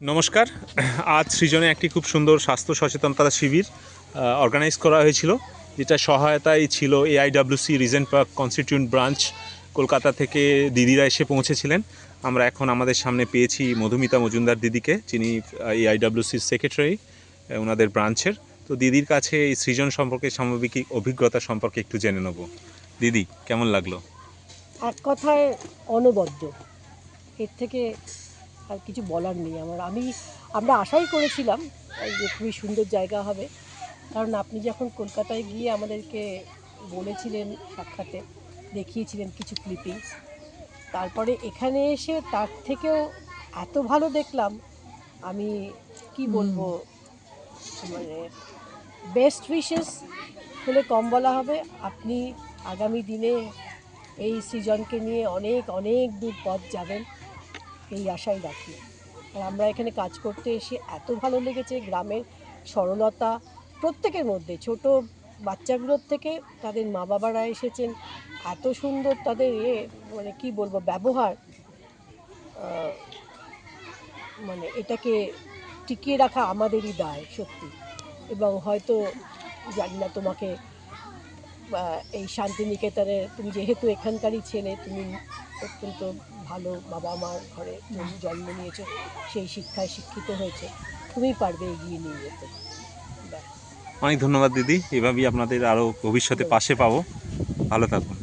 নমস্কার। আজ সৃজনে একটি খুব সুন্দর স্বাস্থ্য সচেতনতা শিবির অর্গানাইজ করা হয়েছিল, যেটা সহায়তায় ছিল AIWC Regent Park constituent branch Kolkata থেকে দিদিরা এসে পৌঁছেছিলেন। আমরা এখন আমাদের সামনে পেয়েছি মধুমিতা মজুমদার দিদিকে, যিনি এআইডব্লিউসির সেক্রেটারি ওনাদের ব্রাঞ্চের। তো দিদির কাছে এই সৃজন সম্পর্কে সামগ্রিক অভিজ্ঞতা সম্পর্কে একটু জেনে নেব। দিদি, কেমন লাগলো? এক কথায় অনবদ্য, এর থেকে আর কিছু বলার নেই আমার। আমরা আশাই করেছিলাম যে খুবই সুন্দর জায়গা হবে, কারণ আপনি যখন কলকাতায় গিয়ে আমাদেরকে বলেছিলেন, সাক্ষাতে দেখিয়েছিলেন কিছু ক্লিপিংস, তারপরে এখানে এসে তার থেকেও এত ভালো দেখলাম। আমি কি বলবো, মানে বেস্ট উইশেস হলে কম বলা হবে। আপনি আগামী দিনে এই সৃজনকে নিয়ে অনেক অনেক দূর পথ যাবেন, এই আশাই রাখি। আর আমরা এখানে কাজ করতে এসে এত ভালো লেগেছে, গ্রামের সরলতা প্রত্যেকের মধ্যে, ছোট বাচ্চাগুলোর থেকে তাদের মা বাবারা এসেছেন, এত সুন্দর তাদের মানে কি বলবো ব্যবহার, মানে এটাকে টিকিয়ে রাখা আমাদেরই দায় সত্যি। এবং হয়তো জানি না তোমাকে এই শান্তিনিকেতনে, তুমি যেহেতু এখানকারই ছেলে, তুমি অত্যন্ত ভালো বাবা মার ঘরে জন্ম নিয়েছো, সেই শিক্ষায় শিক্ষিত হয়েছে, তুমি পারবে এগিয়ে নিয়ে যেতে। অনেক ধন্যবাদ দিদি, এভাবেই আপনাদের আরও ভবিষ্যতে পাশে পাবো। ভালো থাকুন।